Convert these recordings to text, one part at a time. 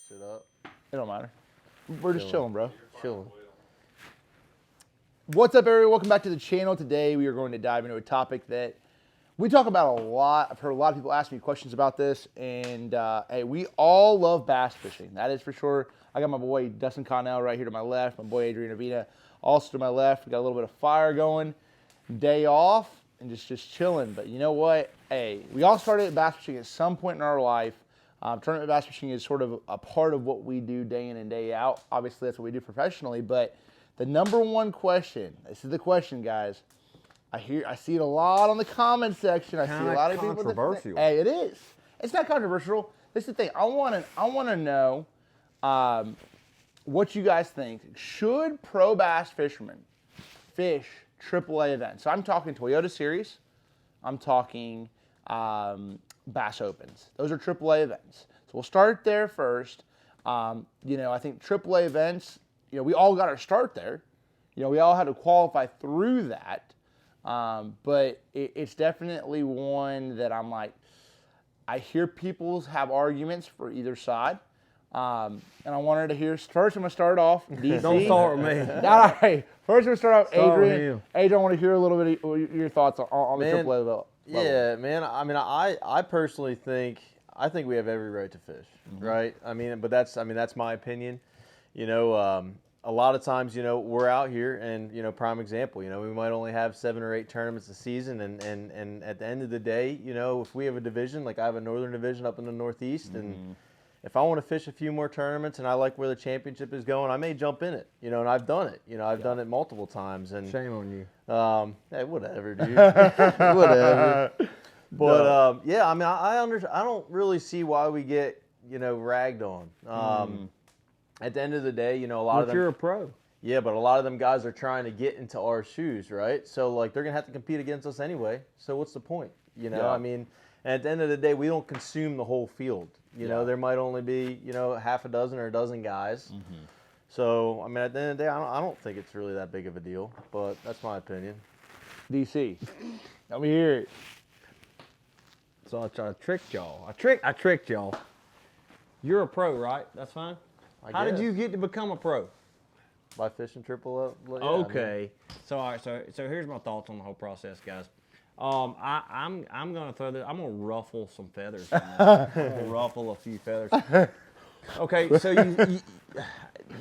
shit up. It don't matter. We're just chilling, bro. Chilling. What's up, everyone? Welcome back to the channel. Today we are going to dive into a topic that we talk about a lot. I've heard a lot of people ask me questions about this, and hey, we all love bass fishing. That is for sure. I got my boy Dustin, Connell right here to my left, my boy Adrian, Avena also to my left. We got a little bit of fire going. Day off and just chilling. But you know what? Hey, we all started bass fishing at some point in our life. Tournament bass fishing is sort of a part of what we do day in and day out. Obviously, that's what we do professionally. But the number one question, this is the question, guys. I see it a lot on the comment section. I see a lot of people. Controversial. Hey, it is. It's not controversial. This is the thing. I want to know what you guys think. Should pro bass fishermen fish AAA events? So I'm talking Toyota Series. I'm talking Bass Opens. Those are AAA events. So we'll start there first. I think AAA events, we all got our start there. We all had to qualify through that. But it's definitely one that I'm like, I hear people have arguments for either side. And I wanted to hear, first I'm going to start off, DC. Don't start with me. All right. First I'm going to start off, Start with Adrian. him. Adrian, I want to hear a little bit of your thoughts on the AAA level. Yeah, man. I mean, I personally think we have every right to fish, right? I mean, but that's my opinion. A lot of times, we're out here, and prime example, we might only have 7 or 8 tournaments a season, and at the end of the day, if we have a division, like I have a northern division up in the Northeast, and if I want to fish a few more tournaments and I like where the championship is going, I may jump in it, and I've done it. I've done it multiple times. And Shame on you. Hey, whatever, dude. Whatever. But yeah, I mean, I don't really see why we get ragged on. At the end of the day, a lot of them. But you're a pro. Yeah, but a lot of them guys are trying to get into our shoes, right? So like they're gonna have to compete against us anyway. So what's the point? Yeah. I mean, at the end of the day, we don't consume the whole field. There might only be half a dozen or a dozen guys. So I mean, at the end of the day, I don't think it's really that big of a deal. But that's my opinion. DC, let me hear it. So I tried to trick y'all. I tricked y'all. You're a pro, right? That's fine. How did you get to become a pro? By fishing triple up. Yeah, Okay. So all right. So here's my thoughts on the whole process, guys. I'm gonna throw this. I'm gonna ruffle some feathers. I'm gonna ruffle a few feathers. Okay. So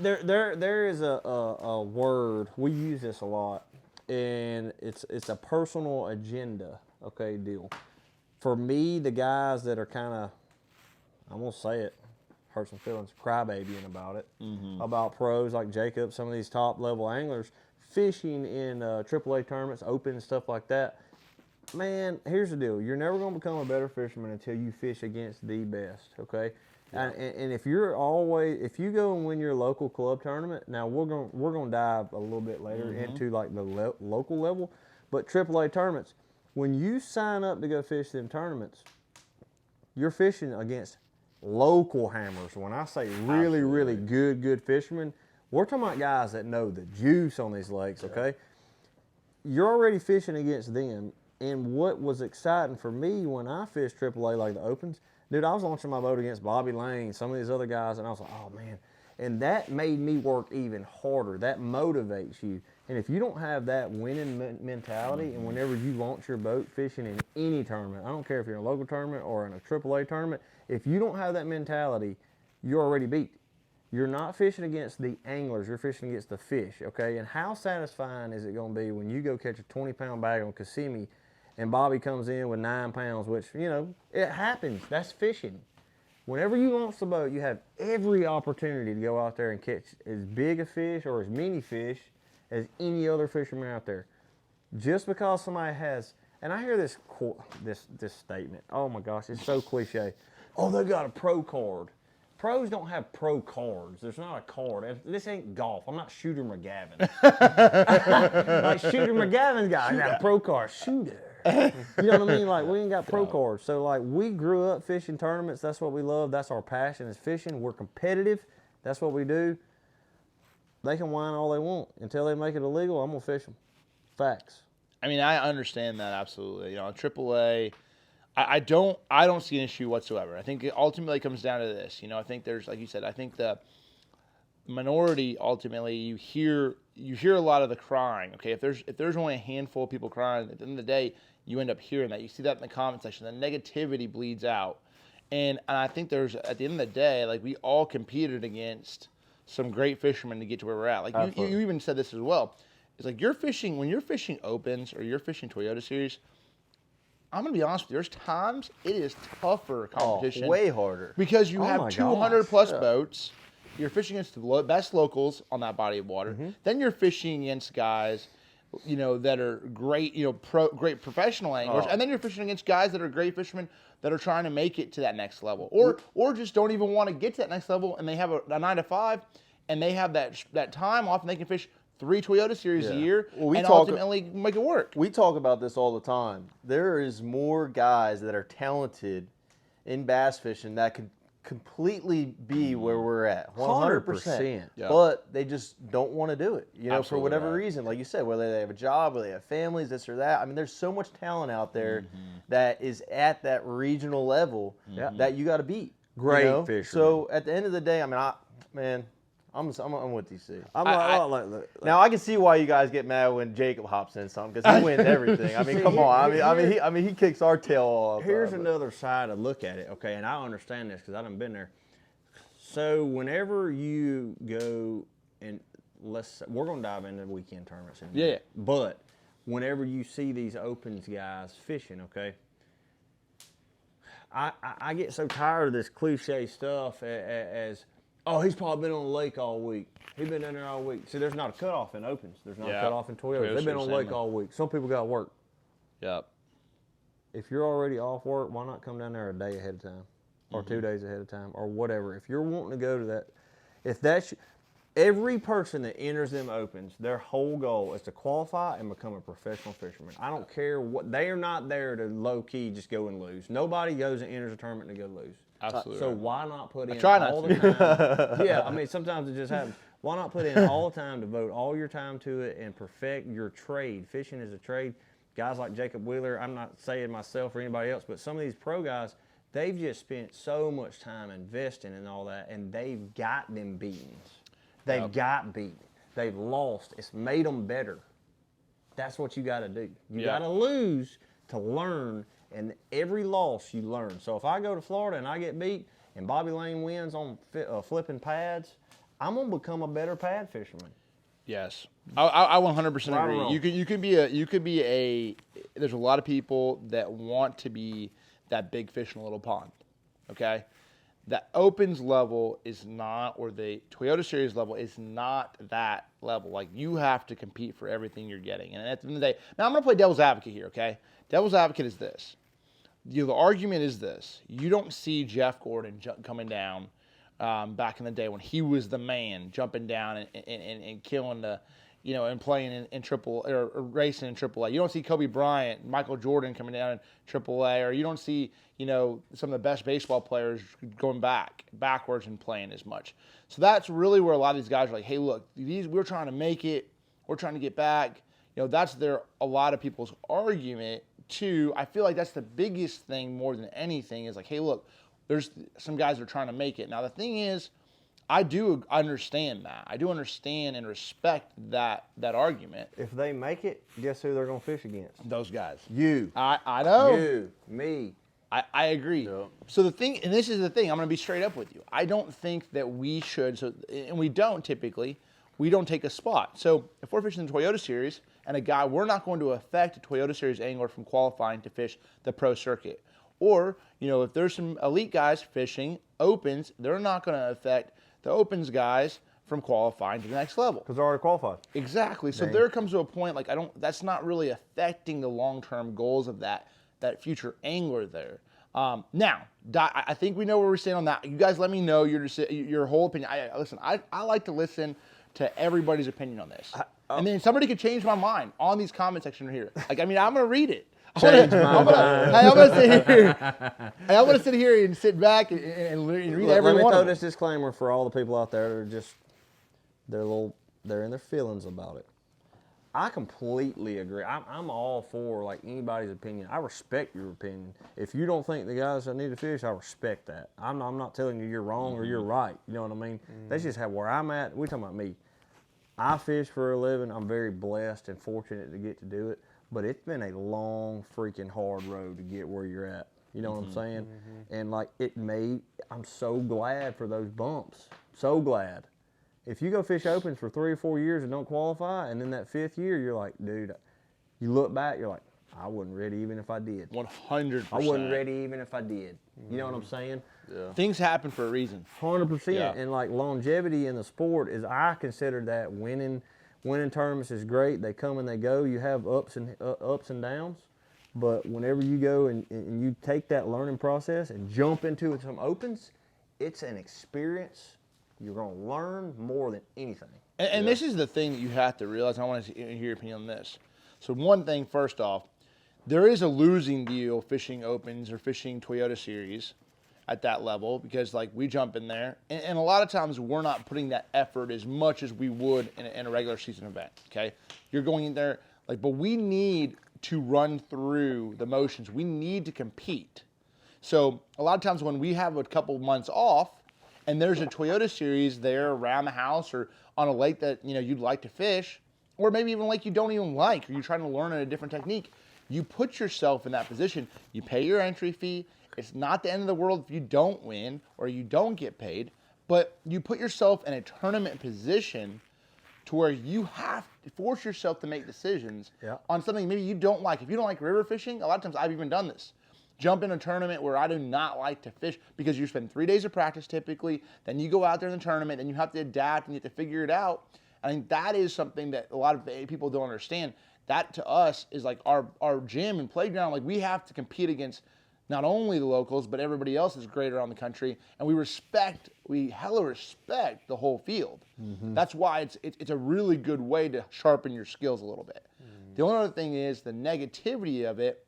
there is a word, we use this a lot, and it's a personal agenda. Okay, deal. For me, the guys that are kind of, I'm gonna say it, hurt some feelings, crybabying about it, about pros like Jacob, some of these top level anglers fishing in AAA tournaments, open and stuff like that. Man, here's the deal: you're never gonna become a better fisherman until you fish against the best. Okay, yeah. And if you go and win your local club tournament, now we're gonna dive a little bit later into like the local level, but AAA tournaments. When you sign up to go fish them tournaments, you're fishing against local hammers. When I say really, really good fishermen, we're talking about guys that know the juice on these lakes, okay? You're already fishing against them. And what was exciting for me when I fished AAA like the Opens, dude, I was launching my boat against Bobby Lane, some of these other guys, and I was like, oh, man. And that made me work even harder. That motivates you. And if you don't have that winning mentality, and whenever you launch your boat fishing in any tournament, I don't care if you're in a local tournament or in a AAA tournament, if you don't have that mentality, you're already beat. You're not fishing against the anglers, you're fishing against the fish, okay? And how satisfying is it going to be when you go catch a 20-pound bag on Kissimmee and Bobby comes in with 9 pounds, which, it happens. That's fishing. Whenever you launch the boat, you have every opportunity to go out there and catch as big a fish or as many fish as any other fisherman out there. Just because somebody has, and I hear this statement, oh my gosh, it's so cliche. Oh, they got a pro card. Pros don't have pro cards. There's not a card. This ain't golf. I'm not Shooter McGavin. Like Shooter McGavin's got a pro card. Shooter. You know what I mean? Like, we ain't got pro cards. So, like, we grew up fishing tournaments. That's what we love. That's our passion is fishing. We're competitive. That's what we do. They can whine all they want. Until they make it illegal, I'm going to fish them. Facts. I mean, I understand that absolutely. AAA, I don't see an issue whatsoever. I think it ultimately comes down to this. I think there's, like you said, I think the minority ultimately you hear a lot of the crying. Okay, if there's only a handful of people crying, at the end of the day, you end up hearing that. You see that in the comment section. The negativity bleeds out, and I think there's, at the end of the day, like, we all competed against some great fishermen to get to where we're at. Like you even said this as well. It's like when you're fishing opens or you're fishing Toyota Series. I'm going to be honest with you. There's times it is tougher competition. Way harder. Because you have 200 plus boats. You're fishing against the best locals on that body of water. Mm-hmm. Then you're fishing against guys, that are great, great professional anglers. And then you're fishing against guys that are great fishermen that are trying to make it to that next level. Or just don't even want to get to that next level, and they have a 9 to 5, and they have that time off, and they can fish 3 Toyota Series a year and ultimately make it work. We talk about this all the time. There is more guys that are talented in bass fishing that could completely be where we're at, 100%. Yeah. But they just don't want to do it, for whatever right. reason. Like you said, whether they have a job, whether they have families, this or that. I mean, there's so much talent out there that is at that regional level that you got to beat. Great fisherman. So at the end of the day, I mean, I'm with DC. Now I can see why you guys get mad when Jacob hops in something, because he wins everything. I mean, come on. I mean, he kicks our tail all up. Here's another side to look at it, okay? And I understand this because I done been there. So whenever you go and we're gonna dive into weekend tournaments in a minute. Yeah. But whenever you see these opens guys fishing, okay, I get so tired of this cliche stuff as oh, he's probably been on the lake all week. He's been in there all week. See, there's not a cutoff in opens. There's not a cutoff in Toyotas. They've been on the lake all week. Some people got work. Yep. If you're already off work, why not come down there a day ahead of time or 2 days ahead of time or whatever? If you're wanting to go to that, if that's every person that enters them opens, their whole goal is to qualify and become a professional fisherman. I don't care what, they are not there to low key just go and lose. Nobody goes and enters a tournament to go lose. Absolutely. So why not put in all the time? Yeah, I mean, sometimes it just happens. Why not put in all the time, devote all your time to it, and perfect your trade? Fishing is a trade. Guys like Jacob Wheeler, I'm not saying myself or anybody else, but some of these pro guys, they've just spent so much time investing in all that, and they've got them beatings. They've got beat. They've lost. It's made them better. That's what you got to do. You got to lose to learn. And every loss you learn. So if I go to Florida and I get beat and Bobby Lane wins on flipping pads, I'm going to become a better pad fisherman. Yes. I 100% agree. You could be a there's a lot of people that want to be that big fish in a little pond. Okay? That opens level is not, or the Toyota Series level is not that level. Like, you have to compete for everything you're getting. And at the end of the day, now I'm going to play devil's advocate here, okay? Devil's advocate is this. The argument is this. You don't see Jeff Gordon coming down back in the day when he was the man, jumping down and killing the, and playing in triple or racing in AAA. You don't see Kobe Bryant, Michael Jordan coming down in AAA, or you don't see, some of the best baseball players going backwards and playing as much. So that's really where a lot of these guys are like, hey, look, we're trying to make it, we're trying to get back. That's a lot of people's argument too. I feel like that's the biggest thing more than anything is like, hey, look, there's some guys that are trying to make it. Now, the thing is, I do understand that. I do understand and respect that argument. If they make it, guess who they're going to fish against? Those guys. You. I know. You. Me. I agree. Yep. So the thing, and this is the thing, I'm going to be straight up with you. I don't think that we should, and we don't typically, we don't take a spot. So if we're fishing the Toyota Series and we're not going to affect a Toyota Series angler from qualifying to fish the pro circuit. Or, if there's some elite guys fishing opens, they're not going to affect the opens guys from qualifying to the next level. Because they're already qualified. Exactly. So there comes to a point, like, that's not really affecting the long-term goals of that future angler there. Now, I think we know where we stand on that. You guys let me know your whole opinion. Listen, I like to listen to everybody's opinion on this. And then somebody could change my mind on these comment section here. Like, I'm going to read it. I'm going to sit here and sit back and read every one. Let me throw this disclaimer for all the people out there that are just, they're in their feelings about it. I completely agree. I'm all for like anybody's opinion. I respect your opinion. If you don't think the guys that need to fish, I respect that. I'm not telling you you're wrong or you're right. You know what I mean? That's just where I'm at. We're talking about me. I fish for a living. I'm very blessed and fortunate to get to do it. But it's been a long, freaking hard road to get where you're at. You know what I'm saying? And like I'm so glad for those bumps. So glad. If you go fish opens for 3 or 4 years and don't qualify, and then that 5th year, you're like, dude, you look back, you're like, I wasn't ready even if I did. 100%. I wasn't ready even if I did. You know what I'm saying? Yeah. Things happen for a reason. 100%. Yeah. And like longevity in the sport I consider that winning tournaments is great. They come and they go. You have ups and downs. But whenever you go and you take that learning process and jump into some opens, it's an experience. You're going to learn more than anything. And this is the thing that you have to realize. I want to hear your opinion on this. So one thing, first off, there is a losing deal fishing opens or fishing Toyota Series at that level because, like, we jump in there. And a lot of times we're not putting that effort as much as we would in a regular season event, okay? You're going in there, like, but we need to run through the motions. We need to compete. So a lot of times when we have a couple months off, and there's a Toyota Series there around the house or on a lake that you'd like to fish, or maybe even a lake you don't even like, or you're trying to learn a different technique, you put yourself in that position. You pay your entry fee. It's not the end of the world if you don't win or you don't get paid, but you put yourself in a tournament position to where you have to force yourself to make decisions on something maybe you don't like. If you don't like river fishing, a lot of times I've even done this. Jump in a tournament where I do not like to fish because you spend 3 days of practice typically, then you go out there in the tournament, then you have to adapt and you have to figure it out. I think that is something that a lot of people don't understand. That to us is like our gym and playground. Like we have to compete against not only the locals, but everybody else is great around the country. And we hella respect the whole field. That's why it's a really good way to sharpen your skills a little bit. The only other thing is the negativity of it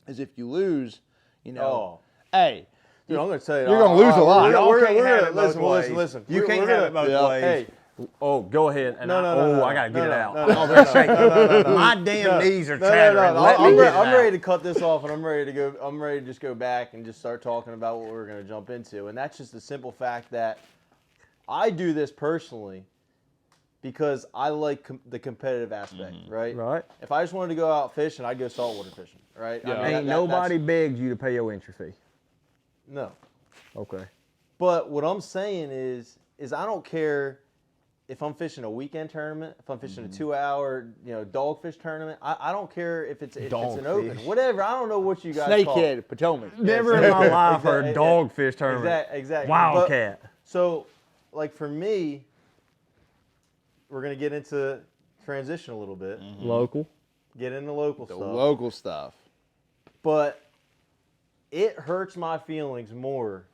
is if you lose, hey, Dude, I'm going to tell you. you're going to lose a lot. We're can't have gonna it both ways. listen. You can't have it both ways. Hey, Oh, go ahead. And I got to get it out. No, They're shaking. My damn knees are chattering. Let me get it I'm out. ready to cut this off, and I'm ready to go. I'm ready to just go back and just start talking about what we're going to jump into, and that's just the simple fact that I do this personally because I like the competitive aspect, right? Right. If I just wanted to go out fishing, I'd go saltwater fishing, right? Yeah. Ain't nobody begged you to pay your entry fee. No. Okay. But what I'm saying is I don't care if I'm fishing a weekend tournament, if I'm fishing a 2-hour, dogfish tournament. I don't care if it's an open, whatever. I don't know what you guys call it. Snakehead, Potomac. Never in my life heard a dogfish tournament. Exactly. Wildcat. So, like for me, we're gonna get into transition a little bit. Local. Get into local The stuff. local stuff. But it hurts my feelings more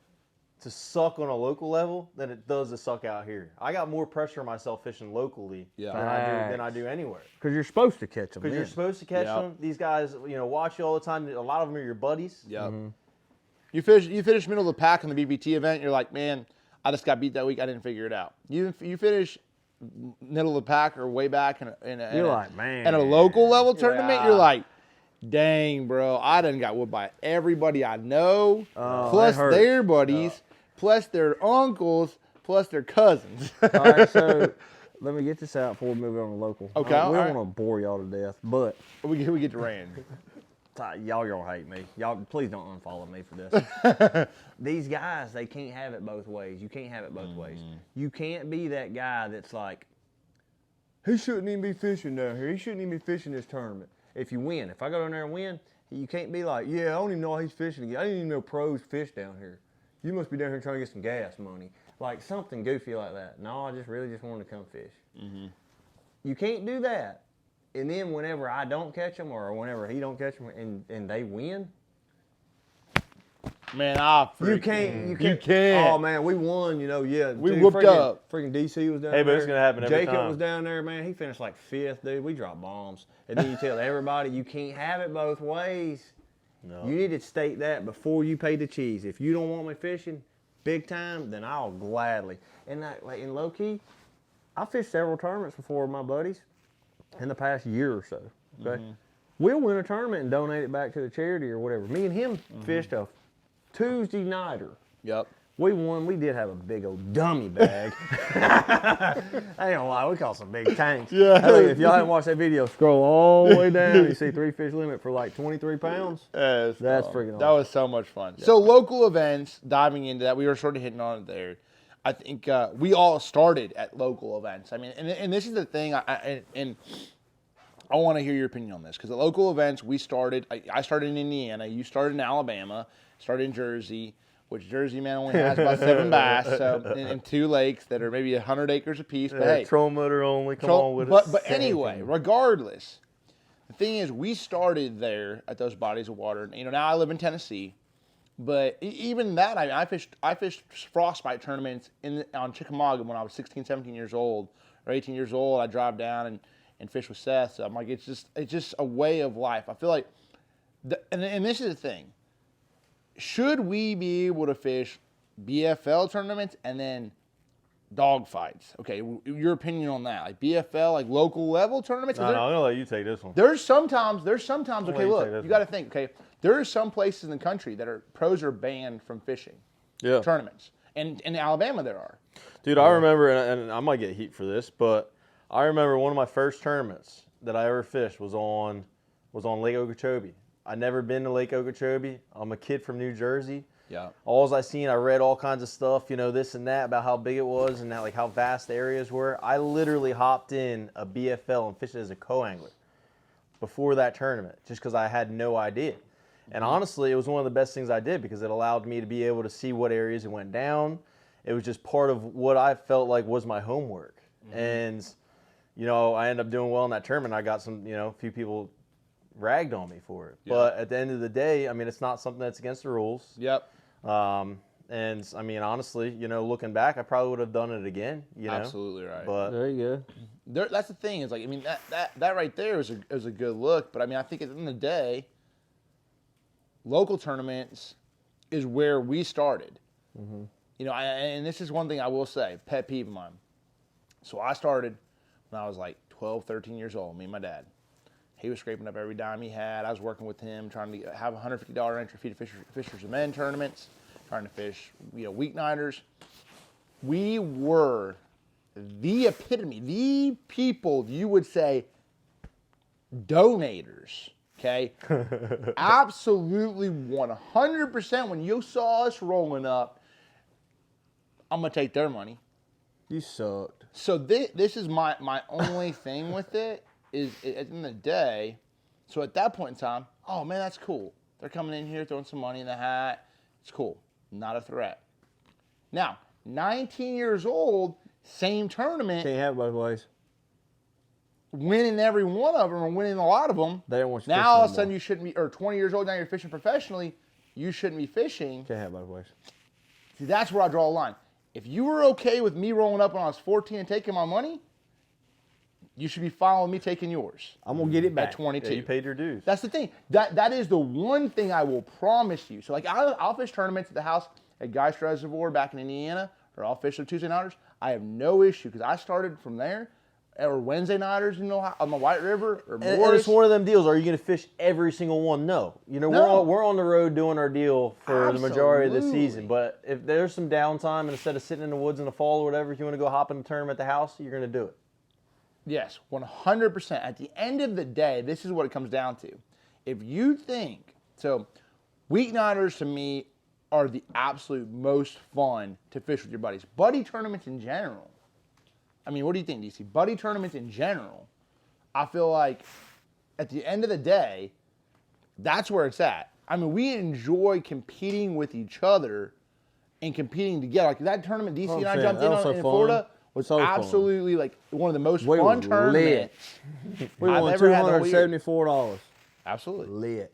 to suck on a local level than it does to suck out here. I got more pressure on myself fishing locally than I do anywhere. Because you're supposed to catch them. Because you're supposed to catch them. These guys, watch you all the time. A lot of them are your buddies. Yeah. You finish middle of the pack on the BBT event. You're like, man, I just got beat that week. I didn't figure it out. You finish middle of the pack or way back in a local level tournament. You're like, dang, bro, I done got whooped by everybody I know, plus their buddies, plus their uncles, plus their cousins. All right, so let me get this out before we move on to local. Okay, we don't want to bore y'all to death, but we get to Rand. Y'all hate me. Y'all, please don't unfollow me for this. These guys, they can't have it both ways. You can't have it both ways. You can't be that guy that's like, he shouldn't even be fishing down here. He shouldn't even be fishing this tournament. If you win, if I go down there and win, you can't be like, yeah, I don't even know how he's fishing again. I didn't even know pros fish down here. You must be down here trying to get some gas money. Like something goofy like that. No, I really just wanted to come fish. You can't do that. And then whenever I don't catch them or whenever he don't catch them and they win, man, you can't. Oh man, we won. We whooped up. Freaking DC was down there. Hey, but it's gonna happen every time. Jacob was down there, man. He finished like 5th, dude. We dropped bombs, and then you tell everybody you can't have it both ways. No. You need to state that before you pay the cheese. If you don't want me fishing big time, then I'll gladly. And like in low key, I fished several tournaments before with my buddies. in the past year or so. Okay, we'll win a tournament and donate it back to the charity or whatever. Me and him fished a Tuesday nighter. Yep. We won. We did have a big old dummy bag. I ain't gonna lie, we caught some big tanks. Yeah. I think if y'all haven't watched that video, scroll all the way down. You see 3 fish limit for like 23 pounds. That's freaking awesome. That was so much fun. Yeah. So local events, diving into that, we were sort of hitting on it there. I think we all started at local events. I mean, and this is the thing, I want to hear your opinion on this, because at local events, we started, I started in Indiana, you started in Alabama, started in Jersey, which Jersey, man, only has about 7 bass, so in 2 lakes that are maybe 100 acres apiece. But hey, troll motor only. Come on with it. But anyway, regardless, the thing is, we started there at those bodies of water. You know, now I live in Tennessee, but even that, I fished frostbite tournaments on Chickamauga when I was 16, 17 years old or 18 years old. I drive down and fish with Seth. So I'm like, it's just a way of life. I feel like, and this is the thing. Should we be able to fish BFL tournaments and then dog fights? Okay, your opinion on that? Like BFL, like local level tournaments? No, I'm gonna let you take this one. There's sometimes. Okay, look, you got to think. Okay, there are some places in the country that pros are banned from fishing tournaments, and in Alabama there are. Dude, I remember, and I might get heat for this, but I remember one of my first tournaments that I ever fished was on Lake Okeechobee. I'd never been to Lake Okeechobee. I'm a kid from New Jersey. Yeah. All I seen, I read all kinds of stuff, you know, this and that about how big it was and that, like how vast the areas were. I literally hopped in a BFL and fished as a co-angler before that tournament just because I had no idea. And honestly, it was one of the best things I did because it allowed me to be able to see what areas it went down. It was just part of what I felt like was my homework. And, you know, I ended up doing well in that tournament. I got some, you know, a few people ragged on me for it. Yeah. But at the end of the day, I mean, it's not something that's against the rules. Yep. And I mean, honestly, you know, looking back, I probably would have done it again. You know? Absolutely right. But there you go. That's the thing. Is like, I mean, that right there is a good look. But I mean, I think at the end of the day, local tournaments is where we started. You know, and this is one thing I will say, pet peeve of mine. So I started when I was like 12, 13 years old. Me and my dad. He was scraping up every dime he had. I was working with him, trying to have $150 entry fee to Fishers and Men tournaments, trying to fish, you know, weeknighters. We were the epitome, the people you would say donators, okay? Absolutely 100% when you saw us rolling up, I'm going to take their money. You sucked. So this is my only thing with it. Is at the end of the day, so at that point in time, oh man, that's cool. They're coming in here throwing some money in the hat. It's cool. Not a threat. Now, 19 years old, same tournament. Can't have it both ways. Winning every one of them or winning a lot of them. They don't want you now all of a sudden you shouldn't be, or 20 years old now you're fishing professionally, you shouldn't be fishing. Can't have it both ways. See, that's where I draw a line. If you were okay with me rolling up when I was 14 and taking my money, you should be following me taking yours. I'm going to get it back. At 22. Yeah, you paid your dues. That's the thing. That is the one thing I will promise you. So, like, I'll fish tournaments at the house at Geist Reservoir back in Indiana, or I'll fish the Tuesday nighters. I have no issue because I started from there. Or Wednesday nighters, you know, on the White River or Morris. And it's one of them deals. Are you going to fish every single one? No. You know, No. we're on the road doing our deal for the majority of the Absolutely. season. But if there's some downtime and instead of sitting in the woods in the fall or whatever, if you want to go hop in the tournament at the house, you're going to do it. Yes, 100%. At the end of the day, this is what it comes down to. If you think, so weeknighters to me are the absolute most fun to fish with your buddies. Buddy tournaments in general. I mean, what do you think, DC? Buddy tournaments in general, I feel like at the end of the day, that's where it's at. I mean, we enjoy competing with each other and competing together. Like that tournament DC and I jumped in on in Florida was so absolutely fun. Like one of the most We fun was tournaments We I've won ever had the whole year. $274. Absolutely. Lit.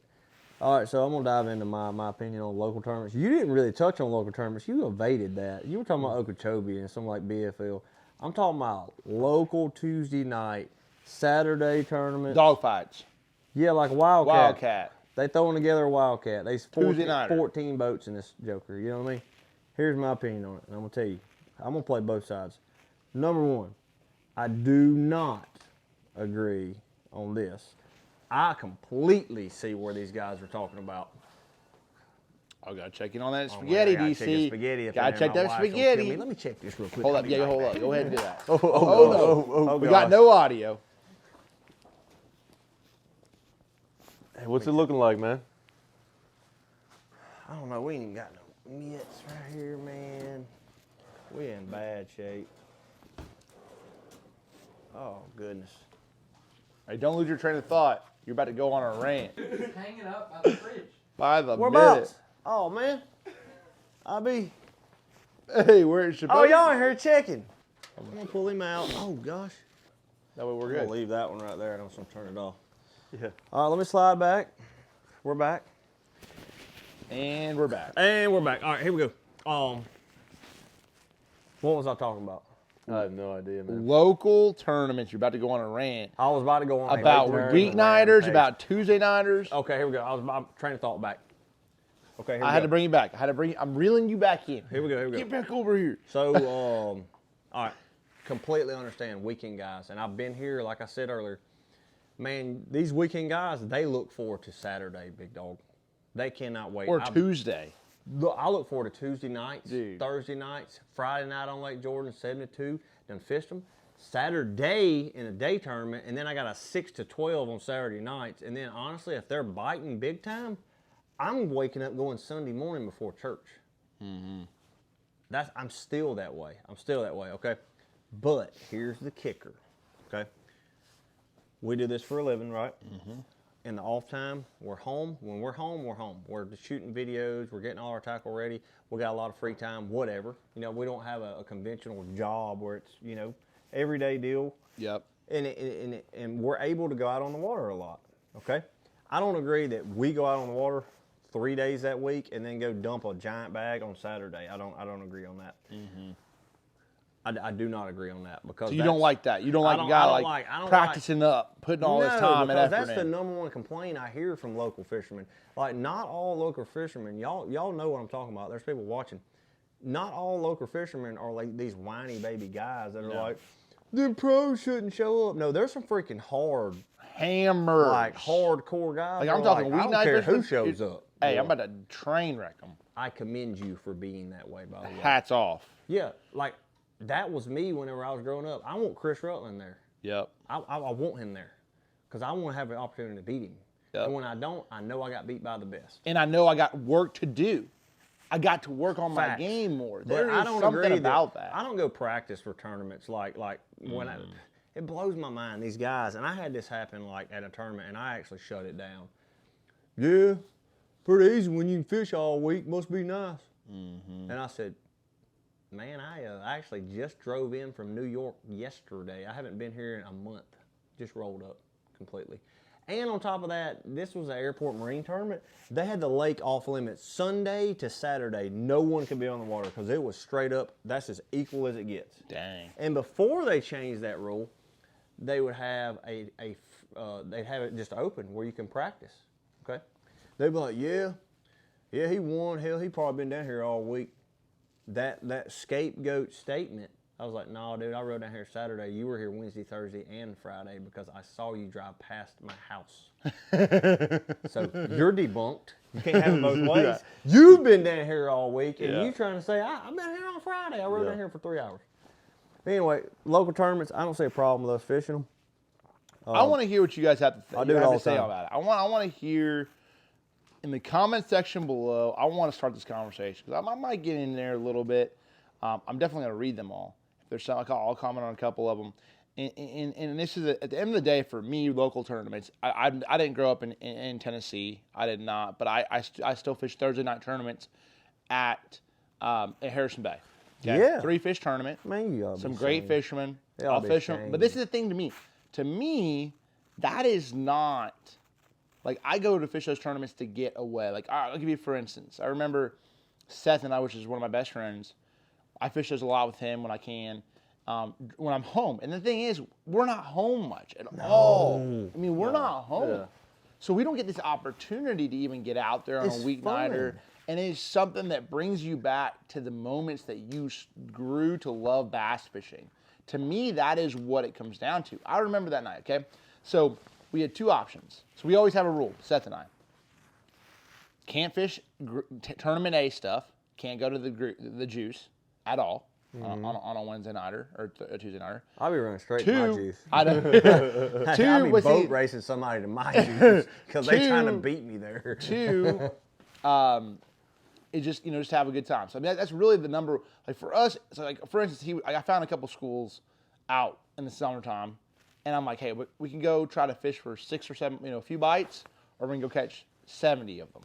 All right, so I'm going to dive into my opinion on local tournaments. You didn't really touch on local tournaments. You evaded that. You were talking about Okeechobee and something like BFL. I'm talking about local Tuesday night, Saturday tournament. Dog fights. Yeah, like a Wildcat. Wildcat. They throwing together a Wildcat. There's Tuesday nighter. 14 boats in this joker. You know what I mean? Here's my opinion on it, and I'm going to tell you. I'm going to play both sides. Number one, I do not agree on this. I completely see where these guys are talking about. I got to check in on that Oh, spaghetti, I gotta DC. check the spaghetti up in Got to there. check My that wife's gonna kill spaghetti. me. Let me check this real quick. Hold I'll up. be Yeah, right hold back. up. Go ahead and do that. Oh, We got no audio. Hey, what's it looking like, man? I don't know. We ain't got no mitts right here, man. We in bad shape. Oh, goodness. Hey, don't lose your train of thought. You're about to go on a rant. Hanging up by the fridge. By the Whereabouts? Oh, man. I'll be. Hey, where it should be. Oh, y'all in here checking. I'm going to pull him out. Oh, gosh. That way we're I'm good. going to leave that one right there and I'm just going to turn it off. Yeah. All right, let me slide back. We're back. And we're back. And we're back. All right, here we go. What was I talking about? I have no idea, man. Local tournaments. You're about to go on a rant I was about to go on about a weeknighters, rampage. about Tuesday nighters. Okay, here we go. I'm trying to thought back. Okay, here we I go. had to bring you back. I'm reeling you back in. Here we go. Get back over here. So, all right, completely understand weekend guys, and I've been here, like I said earlier. Man, these weekend guys, they look forward to Saturday, big dog. They cannot wait. Or Tuesday. Look, I look forward to Tuesday nights, Dude. Thursday nights, Friday night on Lake Jordan, 72. Done fished them. Saturday in a day tournament, and then I got a 6 to 12 on Saturday nights. And then honestly, if they're biting big time, I'm waking up going Sunday morning before church. I'm still that way. Okay. But here's the kicker. Okay. We do this for a living, right? In the off time, we're home. When we're home, we're home. We're just shooting videos. We're getting all our tackle ready. We got a lot of free time, whatever. You know, we don't have a conventional job where it's, you know, everyday deal. Yep. And we're able to go out on the water a lot, okay? I don't agree that we go out on the water 3 days that week and then go dump a giant bag on Saturday. I don't agree on that. I do not agree on that because So you don't like that. You don't like a guy like practicing up, putting all this time and effort that's in. the number one complaint I hear from local fishermen. Like, not all local fishermen, y'all know what I'm talking about. There's people watching. Not all local fishermen are like these whiny baby guys that are like, the pros shouldn't show up. No, there's some freaking hard, Hammers. like hardcore guys. Like, that I'm are talking I don't weeknight care who fishermen. shows up. Hey, I'm about to train wreck them. I commend you for being that way, by the way. Hats off. Yeah, like that was me whenever I was growing up. I want Chris Rutland there. Yep. I want him there because I want to have an opportunity to beat him. Yep. And when I don't, I know I got beat by the best. And I know I got work to do. I got to work on my Facts. game more. But There I is don't something agree about that. I don't go practice for tournaments like when it blows my mind, these guys. And I had this happen like at a tournament, and I actually shut it down. Yeah, pretty easy when you can fish all week. Must be nice. And I said, man, I actually just drove in from New York yesterday. I haven't been here in a month. Just rolled up completely. And on top of that, this was an airport marine tournament. They had the lake off limits Sunday to Saturday. No one could be on the water because it was straight up. That's as equal as it gets. Dang. And before they changed that rule, they would have they'd have it just open where you can practice. Okay, they'd be like, yeah, he won. Hell, he probably been down here all week. That scapegoat statement. I was like, no, dude, I rode down here Saturday. You were here Wednesday, Thursday, and Friday because I saw you drive past my house. So you're debunked. You can't have it both ways. Yeah. You've been down here all week, and Yeah. you trying to say, I've been here on Friday. I rode down here for 3 hours. Anyway, local tournaments, I don't see a problem with us fishing them. I want to hear what you guys have to, I do it all the say time. about it. I want to hear in the comment section below. I want to start this conversation because I might get in there a little bit. I'm definitely going to read them all. If there's some, I'll comment on a couple of them. And this is at the end of the day for me, local tournaments. I didn't grow up in Tennessee. I did not, but I still fish Thursday night tournaments at Harrison Bay. Okay? Yeah. 3-fish tournament. Man, you Some great fishermen. They ought I'll to be fish them. But this is the thing to me. To me, that is not like I go to fish those tournaments to get away. Like I'll give you for instance. I remember Seth and I, which is one of my best friends. I fish those a lot with him when I can. When I'm home. And the thing is, we're not home much at all. I mean, we're not home. Yeah. So we don't get this opportunity to even get out there on It's a weeknighter. fun. And it's something that brings you back to the moments that you grew to love bass fishing. To me, that is what it comes down to. I remember that night, okay? So we had 2 options. So we always have a rule, Seth and I. Can't fish tournament A stuff. Can't go to the juice at all on a Wednesday nighter or a Tuesday nighter. I'll be running straight to my juice. I know. I'll be boat racing somebody to my juice because they're trying to beat me there. 2, it just just have a good time. So I mean that's really the number. Like for us, so like for instance, I found a couple schools out in the summertime, and I'm like, hey, we can go try to fish for 6 or 7, a few bites, or we can go catch 70 of them.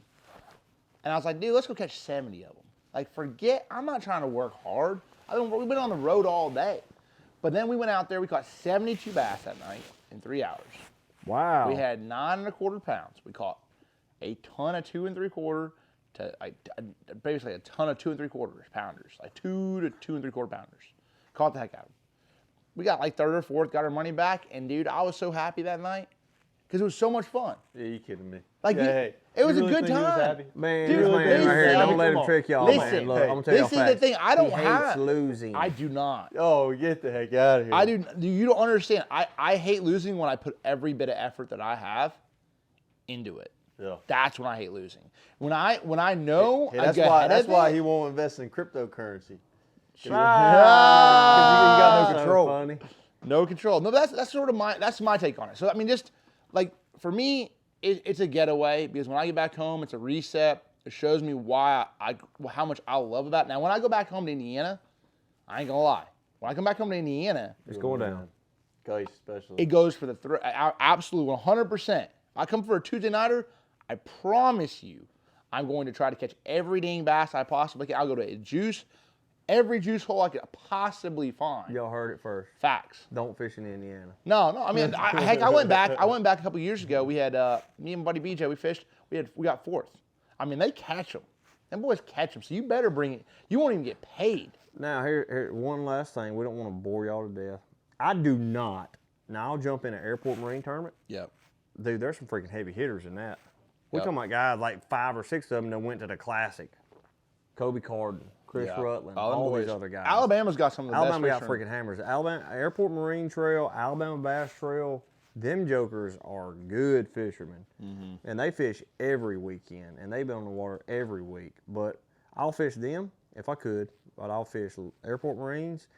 And I was like, dude, let's go catch 70 of them. Like I'm not trying to work hard. We've been on the road all day, but then we went out there. We caught 72 bass that night in 3 hours. Wow. We had 9 1/4 pounds. We caught a ton of 2 3/4 to basically a ton of 2 3/4 pounders, like 2 to 2 3/4 pounders. Caught the heck out of them. We got like 3rd or 4th, got our money back, and dude, I was so happy that night because it was so much fun. Yeah, you kidding me? Like it was a good time. Man, Dude, this man right here, don't let him come trick y'all, Listen, man. Look, I'm gonna tell y'all this is the facts. thing. I don't He have. hates losing. I do not. Oh, get the heck out of here. I do. You don't understand. I hate losing when I put every bit of effort that I have into it. Yeah. That's when I hate losing. When I know Hey, I that's get why. ahead That's of why it, he won't invest in cryptocurrency. Ah, you got no so control. funny. no control. No, that's sort of my take on it. So I mean, just like for me, it's a getaway because when I get back home, it's a reset. It shows me how much I love about it. Now, when I go back home to Indiana, I ain't gonna lie. When I come back home to Indiana, It's going down. Guys, especially. it goes for the absolute 100%. I come for a Tuesday nighter, I promise you, I'm going to try to catch every dang bass I possibly can. I'll go to every juice hole I could possibly find. Y'all heard it first. Facts. Don't fish in Indiana. No. I mean, heck, I went back. I went back a couple years ago. We had me and my buddy BJ. We fished. We got 4th. I mean, they catch them. Them boys catch them. So you better bring it. You won't even get paid. Now, here, one last thing. We don't want to bore y'all to death. I do not. Now, I'll jump in an airport marine tournament. Yep. Dude, there's some freaking heavy hitters in that. We're Yep. talking about guys like 5 or 6 of them that went to the Classic. Kobe Carden, Chris Rutland, all these other guys. Alabama's got some of the Alabama best got fishermen. freaking hammers. Alabama Airport Marine Trail, Alabama Bass Trail, them jokers are good fishermen. Mm-hmm. And they fish every weekend, and they've been on the water every week. But I'll fish them if I could, but I'll fish Airport Marines.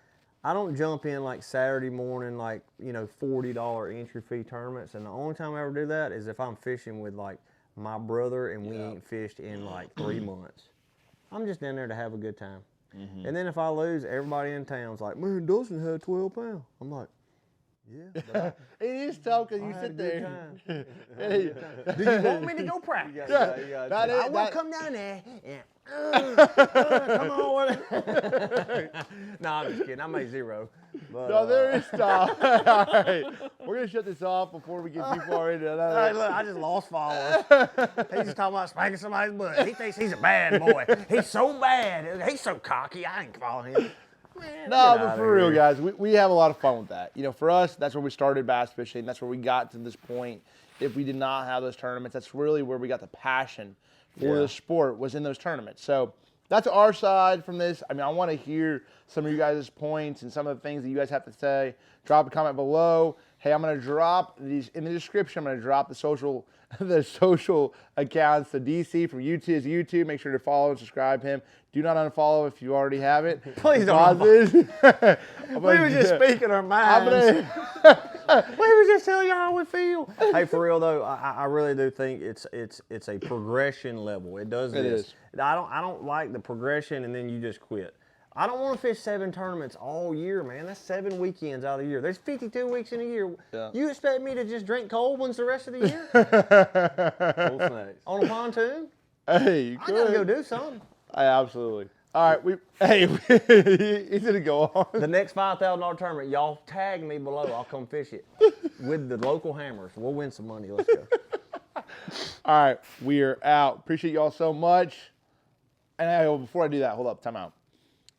I don't jump in like Saturday morning, like, $40 entry fee tournaments. And the only time I ever do that is if I'm fishing with like my brother and we ain't fished in like 3 months. I'm just in there to have a good time. Mm-hmm. And then if I lose, everybody in town's like, man, Dustin had 12 pounds. I'm like, yeah. But It is tough because you I had sit a there. good time. Hey, Do you want me to go practice? I will come down there and come on. No, I'm just kidding. I made 0. But, No, there is stuff. All right. We're going to shut this off before we get too far into Hey, that. look, I just lost followers. He's just talking about spanking somebody's butt. He thinks he's a bad boy. He's so bad. He's so cocky. I ain't follow him. Man, No, get but outta for real, here. guys, we have a lot of fun with that. For us, that's where we started bass fishing. That's where we got to this point. If we did not have those tournaments, that's really where we got the passion for the sport, was in those tournaments. So that's our side from this. I mean, I want to hear some of you guys' points and some of the things that you guys have to say. Drop a comment below. Hey, I'm going to drop these in the description. I'm going to drop the social accounts to DC from YouTube. Make sure to follow and subscribe him. Do not unfollow if you already have it. Please don't. We We were just speaking our minds. We were just telling you how we feel. Hey, for real though, I really do think it's a progression level. It does It this. is. I don't like the progression and then you just quit. I don't want to fish 7 tournaments all year, man. That's 7 weekends out of the year. There's 52 weeks in a year. Yeah. You expect me to just drink cold ones the rest of the year? Cold snakes. On a pontoon? Hey, you I gotta could. go do something. Absolutely. All right, he's gonna go on. The next $5,000 tournament, y'all tag me below. I'll come fish it with the local hammers. We'll win some money. Let's go. All right, we are out. Appreciate y'all so much. And before I do that, hold up, time out.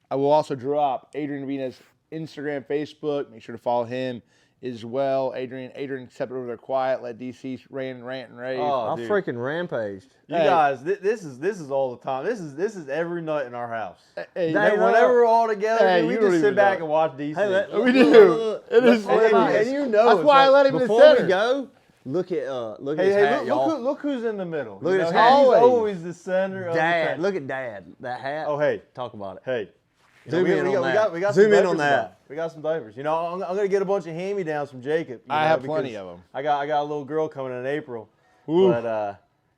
I will also drop Adrian Avena's Instagram, Facebook. Make sure to follow him as well. Adrian stepped over there quiet. Let DC rant and rave. Oh, I dude. freaking rampaged. You Hey. guys, this is all the time. This is every night in our house. Hey, Hey, Whenever we're all together, Hey, dude, we you don't just even sit back know. and watch DC. we do. It is Look, what it and- is. and you know That's it's why I like- let him in the Before center. we go, look at his Hey, hat, y'all. look who's in the middle. Look You at his know, hat. He's Always. always the center of the Dad, thing. look at Dad. That hat. Oh, hey. Talk about it. Hey. You Zoom know, in we on got, that. We got Zoom some in diapers on to that. buy. We got some diapers. You know, I'm going to get a bunch of hand-me-downs from Jacob. You I know, have plenty because of 'em. I got a little girl coming in April. Ooh. But,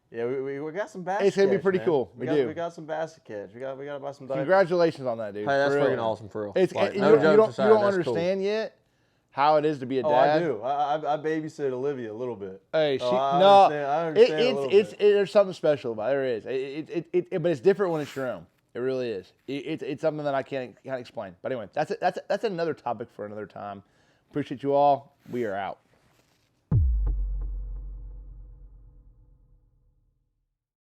yeah, we got some basket It's gonna be catch, pretty man. cool. We do. We got some basket catch. We got to buy some diapers. Congratulations on that, dude. Hey, that's For real. freaking awesome for real. It's, Like, you, no don't- you jokes don't, aside, you don't that's understand yet how it is to be a dad. Oh, I do. I babysit Olivia a little bit. Hey, she, Oh, I no, understand- I understand a little bit. there's something special about it. There is. But it's different when it's your own. It really is. It's something that I can't explain. But anyway, that's another topic for another time. Appreciate you all. We are out.